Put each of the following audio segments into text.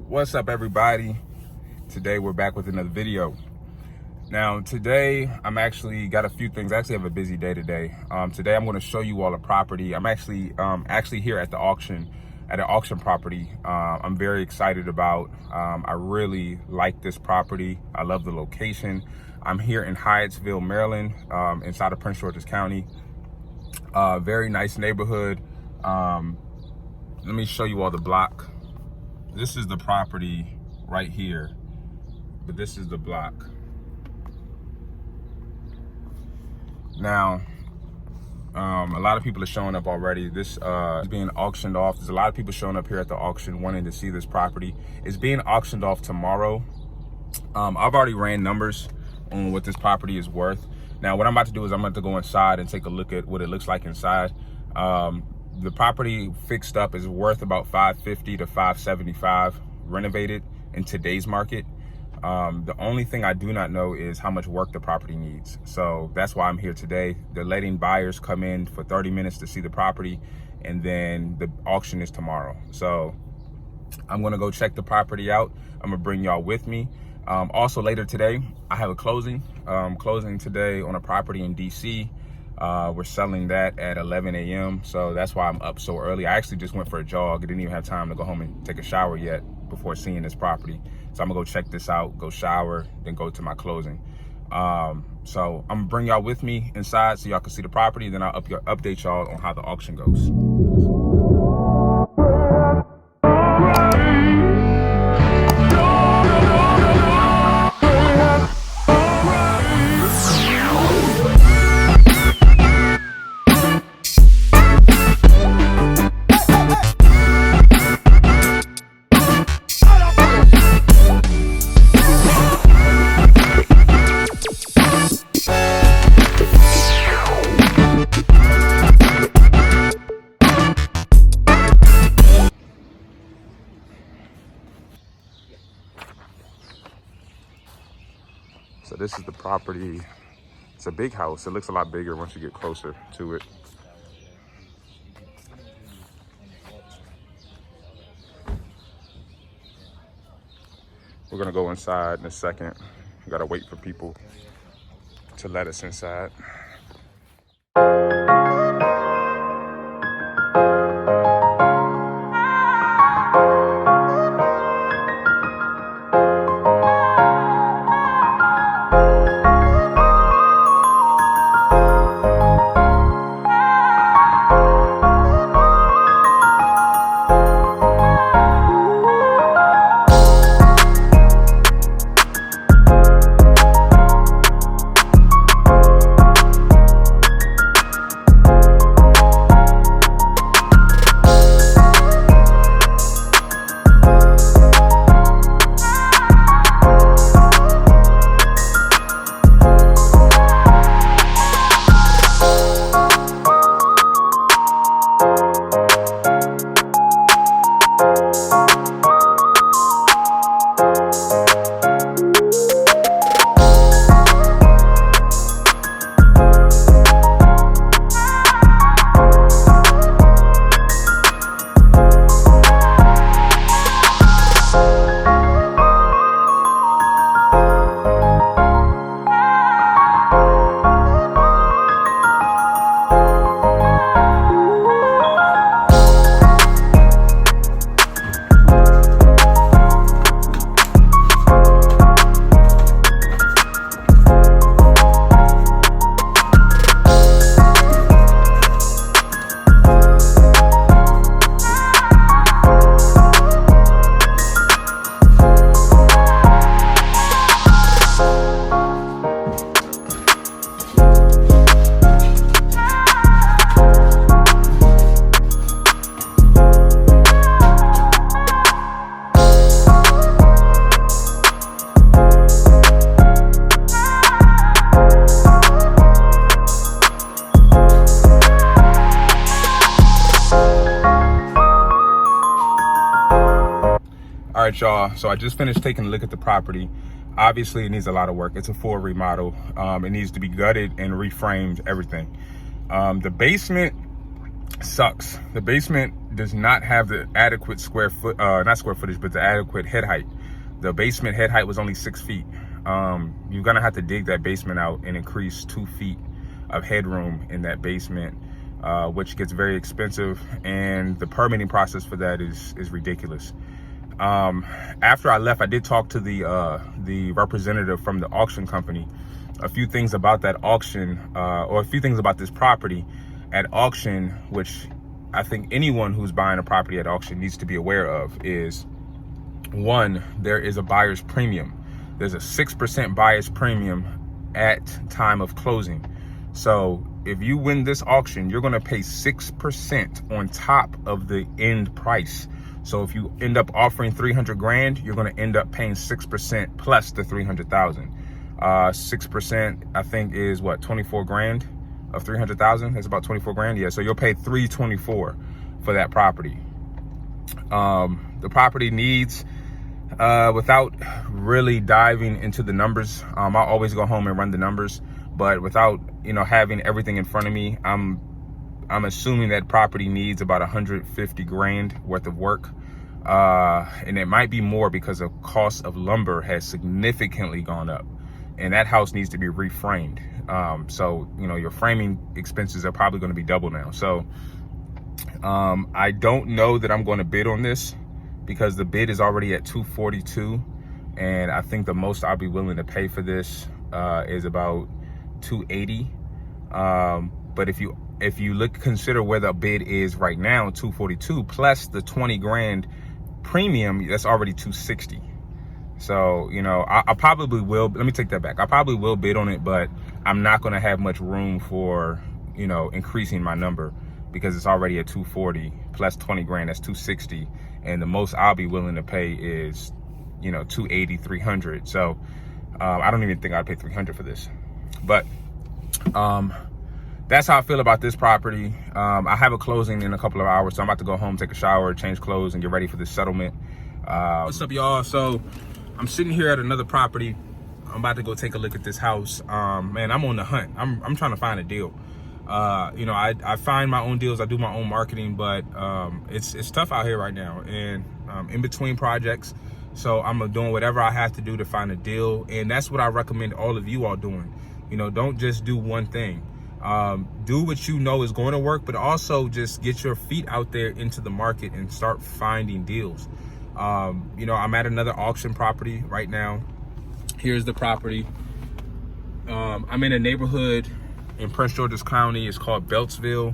What's up, everybody? Today we're back with another video. Now today I'm actually got a few things. I actually have a busy day today. Today I'm going to show you all a property. I'm actually here at the auction, at an auction property. I'm very excited about. I really like this property. I love the location. I'm here in Hyattsville, Maryland, inside of Prince George's County. Very nice neighborhood. Let me show you all the block. This is the property right here, but this is the block. Now, a lot of people are showing up already. This is being auctioned off. There's a lot of people showing up here at the auction wanting to see this property. It's being auctioned off tomorrow. I've already ran numbers on what this property is worth. Now, what I'm about to do is I'm about to go inside and take a look at what it looks like inside. The property fixed up is worth about $550 to $575 renovated in today's market. The only thing I do not know is how much work the property needs. So that's why I'm here today. They're letting buyers come in for 30 minutes to see the property, and then the auction is tomorrow. So I'm gonna go check the property out. I'm gonna bring y'all with me. Also later today, I have a closing today on a property in DC. We're selling that at 11 a.m. So that's why I'm up so early. I actually just went for a jog. I didn't even have time to go home and take a shower yet before seeing this property. So I'm gonna go check this out, go shower, then go to my closing. So I'm gonna bring y'all with me inside so y'all can see the property, then I'll update y'all on how the auction goes. So this is the property. It's a big house. It looks a lot bigger once you get closer to it. We're gonna go inside in a second. We gotta wait for people to let us inside. All right, y'all, so I just finished taking a look at the property. Obviously, it needs a lot of work. It's a full remodel. It needs to be gutted and reframed, everything. The basement sucks. The basement does not have the adequate not square footage, but the adequate head height. The basement head height was only 6 feet. You're gonna have to dig that basement out and increase 2 feet of headroom in that basement, which gets very expensive, and the permitting process for that is ridiculous. After I left, I did talk to the representative from the auction company. A few things about that auction, or a few things about this property at auction, which I think anyone who's buying a property at auction needs to be aware of, is one, there is a buyer's premium. There's a 6% buyer's premium at time of closing. So if you win this auction, you're gonna pay 6% on top of the end price. So if you end up offering 300 grand, you're gonna end up paying 6% plus the 300,000. 6% I think is what, 24 grand of 300,000. That's about 24 grand. Yeah, so you'll pay 324 for that property. The property needs, without really diving into the numbers, I'll always go home and run the numbers, but without, you know, having everything in front of me, I'm assuming that property needs about 150 grand worth of work. And it might be more because the cost of lumber has significantly gone up, and that house needs to be reframed. So, you know, your framing expenses are probably going to be double now. So I don't know that I'm going to bid on this, because the bid is already at 242, and I think the most I'll be willing to pay for this is about 280. But if you consider where the bid is right now, 242 plus the 20 grand premium, that's already 260. So, you know, I probably will, let me take that back. I probably will bid on it, but I'm not going to have much room for, you know, increasing my number, because it's already at 240 plus 20 grand, that's 260. And the most I'll be willing to pay is, you know, 280, 300. So I don't even think I'd pay 300 for this. But that's how I feel about this property. I have a closing in a couple of hours, so I'm about to go home, take a shower, change clothes, and get ready for this settlement. What's up, y'all? So I'm sitting here at another property. I'm about to go take a look at this house. Man, I'm on the hunt. I'm trying to find a deal. You know, I find my own deals, I do my own marketing, but it's tough out here right now, and in between projects. So I'm doing whatever I have to do to find a deal, and that's what I recommend all of you all doing. You know, don't just do one thing. Do what you know is going to work, but also just get your feet out there into the market and start finding deals. You know, I'm at another auction property right now. Here's the property. I'm in a neighborhood in Prince George's County. It's called Beltsville.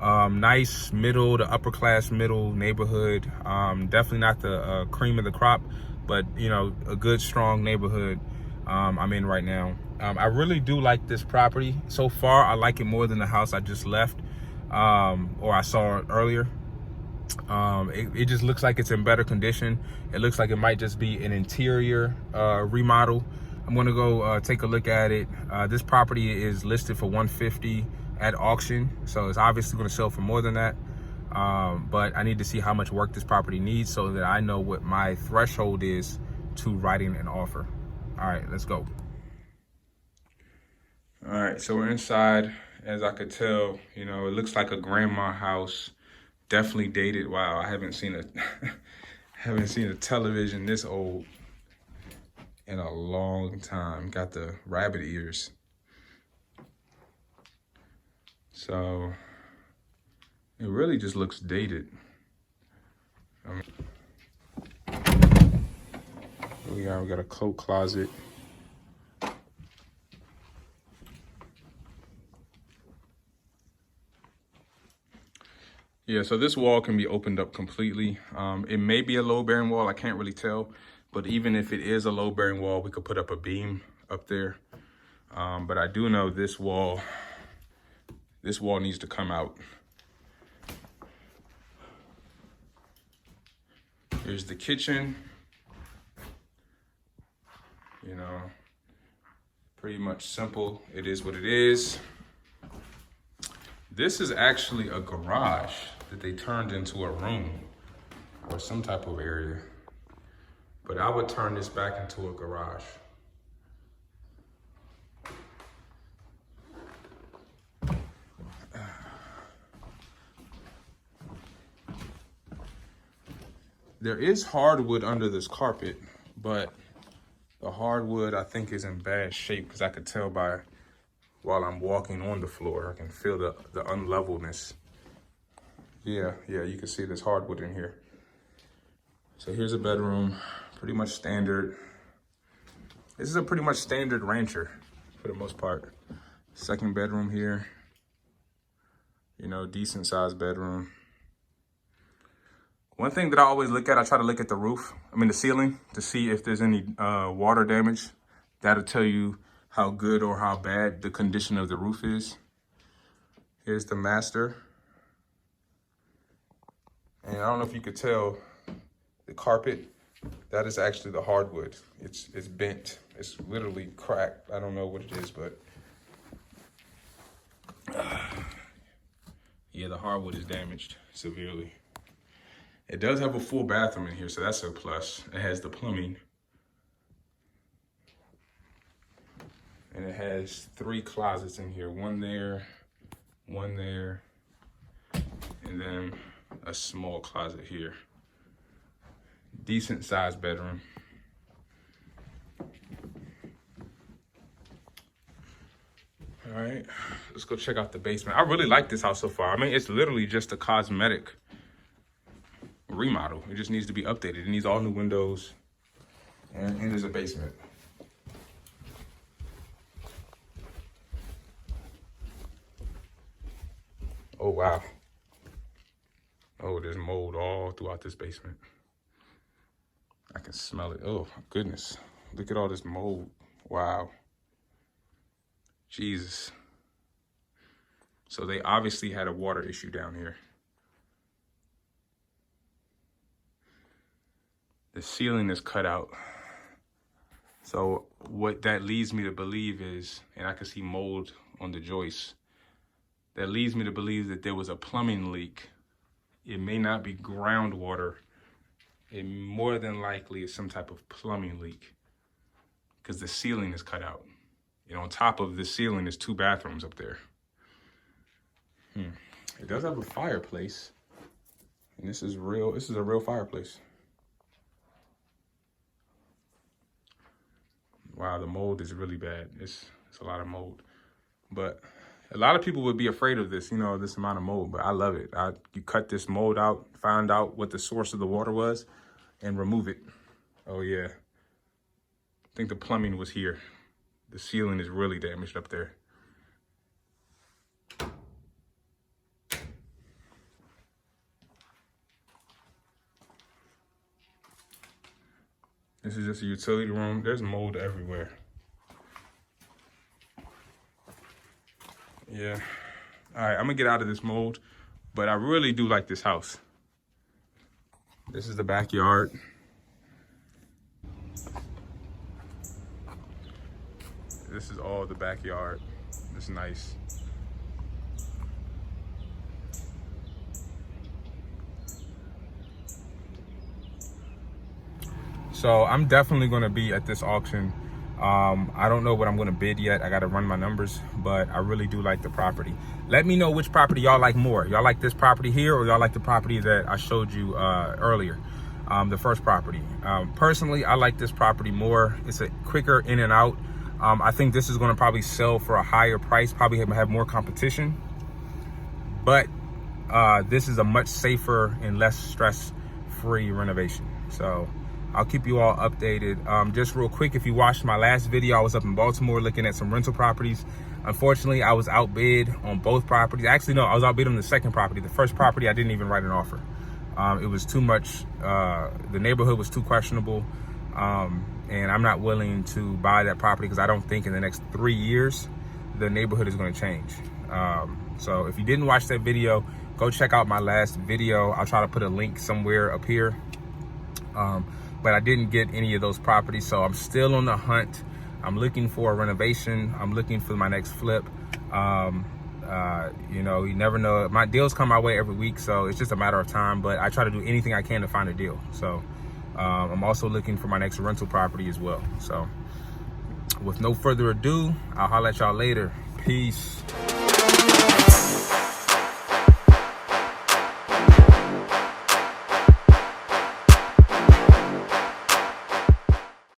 Nice middle to upper class middle neighborhood. Definitely not the cream of the crop, but, you know, a good strong neighborhood I'm in right now. I really do like this property. So far, I like it more than the house I just left, or I saw earlier. It just looks like it's in better condition. It looks like it might just be an interior remodel. I'm gonna go take a look at it. This property is listed for 150 at auction, so it's obviously gonna sell for more than that. But I need to see how much work this property needs so that I know what my threshold is to writing an offer. All right, let's go. All right, so we're inside. As I could tell, you know, it looks like a grandma house. Definitely dated. Wow, I haven't seen a haven't seen a television this old in a long time. Got the rabbit ears. So it really just looks dated. We got a coat closet. Yeah, so this wall can be opened up completely. It may be a load-bearing wall, I can't really tell. But even if it is a load-bearing wall, we could put up a beam up there. But I do know this wall needs to come out. Here's the kitchen. You know, pretty much simple. It is what it is. This is actually a garage that they turned into a room or some type of area. But I would turn this back into a garage. There is hardwood under this carpet, but the hardwood I think is in bad shape because I could tell by while I'm walking on the floor, I can feel the unlevelness. Yeah, you can see there's hardwood in here. So here's a bedroom, pretty much standard. This is a pretty much standard rancher for the most part. Second bedroom here, you know, decent sized bedroom. One thing that I always look at, I try to look at the ceiling to see if there's any water damage. That'll tell you how good or how bad the condition of the roof is. Here's the master. And I don't know if you could tell, the carpet, that is actually the hardwood. It's bent. It's literally cracked. I don't know what it is, but yeah, the hardwood is damaged severely. It does have a full bathroom in here, so that's a plus. It has the plumbing. And it has 3 closets in here. One there, and then a small closet here. Decent sized bedroom. All right, let's go check out the basement. I really like this house so far. I mean, it's literally just a cosmetic remodel. It just needs to be updated. It needs all new windows, and there's a basement. Oh, wow. Oh, there's mold all throughout this basement. I can smell it. Oh, my goodness. Look at all this mold. Wow. Jesus. So they obviously had a water issue down here. The ceiling is cut out. So what that leads me to believe is, and I can see mold on the joists, that leads me to believe that there was a plumbing leak. It may not be groundwater. It more than likely is some type of plumbing leak because the ceiling is cut out. And on top of the ceiling is 2 bathrooms up there. It does have a fireplace. And this is a real fireplace. Wow, the mold is really bad. It's a lot of mold. But a lot of people would be afraid of this, you know, this amount of mold, but I love it. You cut this mold out, find out what the source of the water was, and remove it. Oh, yeah. I think the plumbing was here. The ceiling is really damaged up there. This is just a utility room. There's mold everywhere. Yeah. All right, I'm gonna get out of this mold, but I really do like this house. This is the backyard. This is all the backyard. It's nice. So I'm definitely gonna be at this auction. I don't know what I'm gonna bid yet. I gotta run my numbers, but I really do like the property. Let me know which property y'all like more. Y'all like this property here, or y'all like the property that I showed you earlier, the first property. Personally, I like this property more. It's a quicker in and out. I think this is gonna probably sell for a higher price, probably have more competition, but this is a much safer and less stress-free renovation. So I'll keep you all updated. Just real quick, if you watched my last video, I was up in Baltimore looking at some rental properties. Unfortunately, I was outbid on both properties. Actually, no, I was outbid on the second property. The first property, I didn't even write an offer. It was too much. The neighborhood was too questionable. And I'm not willing to buy that property because I don't think in the next 3 years, the neighborhood is going to change. So if you didn't watch that video, go check out my last video. I'll try to put a link somewhere up here. But I didn't get any of those properties, so I'm still on the hunt. I'm looking for a renovation. I'm looking for my next flip. You know, you never know. My deals come my way every week, so it's just a matter of time, but I try to do anything I can to find a deal. So I'm also looking for my next rental property as well. So with no further ado, I'll holler at y'all later. Peace.